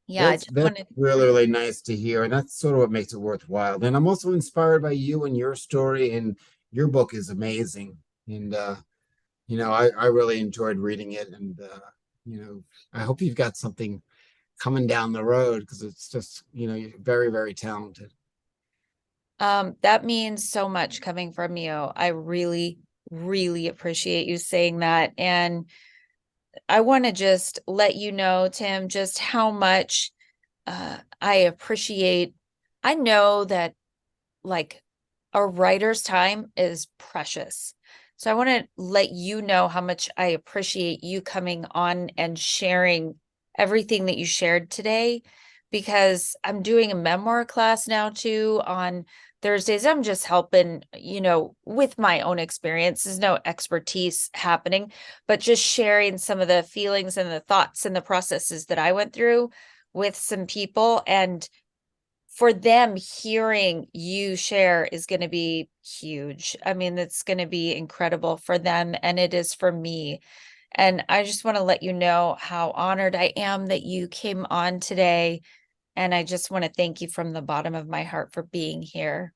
S3: yeah, I
S1: That's
S3: just wanted.
S1: really, really nice to hear. And that's sort of what makes it worthwhile. And I'm also inspired by you and your story, and your book is amazing. And I really enjoyed reading it. And I hope you've got something coming down the road, because it's just, you're very, very talented.
S3: That means so much coming from you. I really, really appreciate you saying that. And I want to just let you know, Tim, just how much I appreciate. I know that like a writer's time is precious. So I want to let you know how much I appreciate you coming on and sharing everything that you shared today, because I'm doing a memoir class now too on Thursdays, I'm just helping, with my own experience. There's no expertise happening, but just sharing some of the feelings and the thoughts and the processes that I went through with some people. And for them, hearing you share is going to be huge. I mean, it's going to be incredible for them, and it is for me. And I just want to let you know how honored I am that you came on today. And I just want to thank you from the bottom of my heart for being here.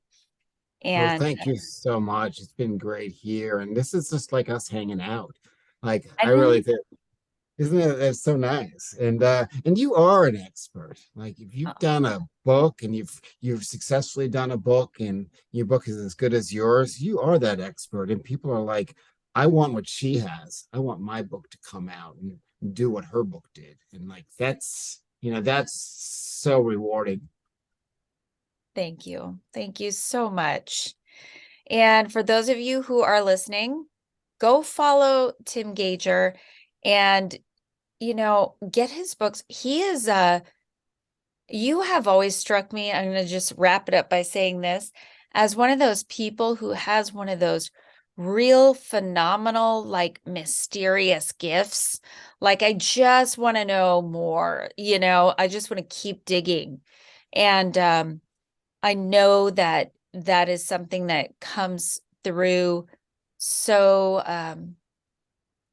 S1: Well,
S3: And
S1: thank you so much. It's been great here. And this is just like us hanging out. Like,
S3: I
S1: I
S3: know.
S1: really think, isn't it? That's so nice. And you are an expert. Like, if you've done a book and you've successfully done a book and your book is as good as yours, you are that expert. And people are like, I want what she has. I want my book to come out and do what her book did. And like, that's so rewarding.
S3: Thank you. Thank you so much. And for those of you who are listening, go follow Tim Gager and, get his books. He is, you have always struck me. I'm going to just wrap it up by saying this as one of those people who has one of those real phenomenal, like mysterious gifts. Like, I just want to know more, I just want to keep digging. And, I know that is something that comes through so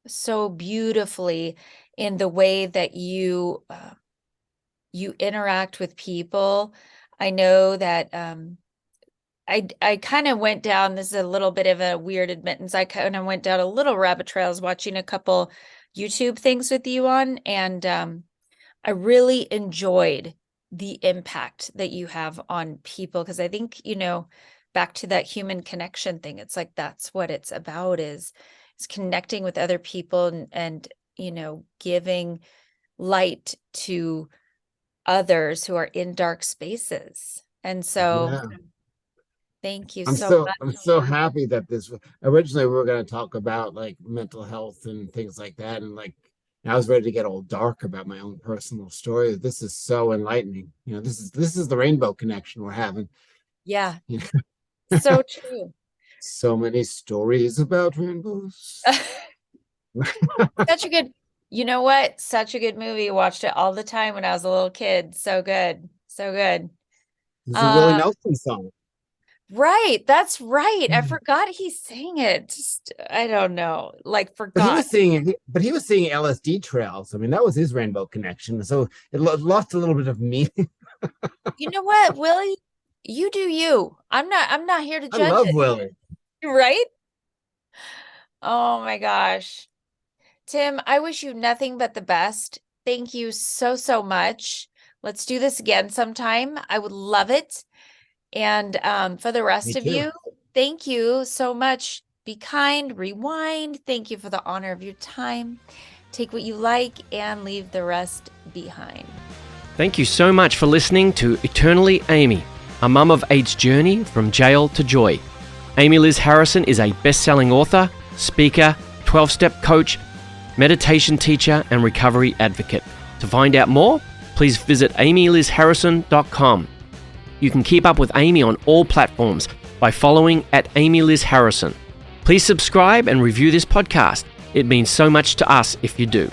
S3: so beautifully in the way that you interact with people. I know that I kind of went down, this is a little bit of a weird admittance, I kind of went down a little rabbit trails watching a couple YouTube things with you on, and I really enjoyed the impact that you have on people, because I think, back to that human connection thing, it's like that's what it's about, is connecting with other people and giving light to others who are in dark spaces. And so
S1: Yeah.
S3: thank you
S1: I'm
S3: so
S1: so I'm
S3: much.
S1: so happy that this originally we were going to talk about like mental health and things like that, and like I was ready to get all dark about my own personal story. This is so enlightening. This is the rainbow connection we're having.
S3: Yeah,
S1: You know,
S3: so true.
S1: so many stories about rainbows.
S3: Such a good, you know what? Such a good movie. Watched it all the time when I was a little kid. So good. So good.
S1: It's a Willie Nelson song.
S3: Right. That's right. I forgot he sang it. Just, I don't know. Like,
S1: But he
S3: forgot.
S1: was singing. But he was singing LSD Trails. I mean, that was his rainbow connection. So it lost a little bit of meaning.
S3: You know what, Willie? You do you. I'm not here to
S1: I
S3: judge
S1: love
S3: it.
S1: Willie.
S3: Right? Oh my gosh. Tim, I wish you nothing but the best. Thank you so, so much. Let's do this again sometime. I would love it. And for the rest
S1: Me
S3: of
S1: too.
S3: you, thank you so much. Be kind, rewind. Thank you for the honor of your time. Take what you like and leave the rest behind.
S2: Thank you so much for listening to Eternally Amy, a mum of eight's journey from jail to joy. Amy Liz Harrison is a best-selling author, speaker, 12-step coach, meditation teacher, and recovery advocate. To find out more, please visit amylizharrison.com. You can keep up with Amy on all platforms by following @AmyLizHarrison. Please subscribe and review this podcast. It means so much to us if you do.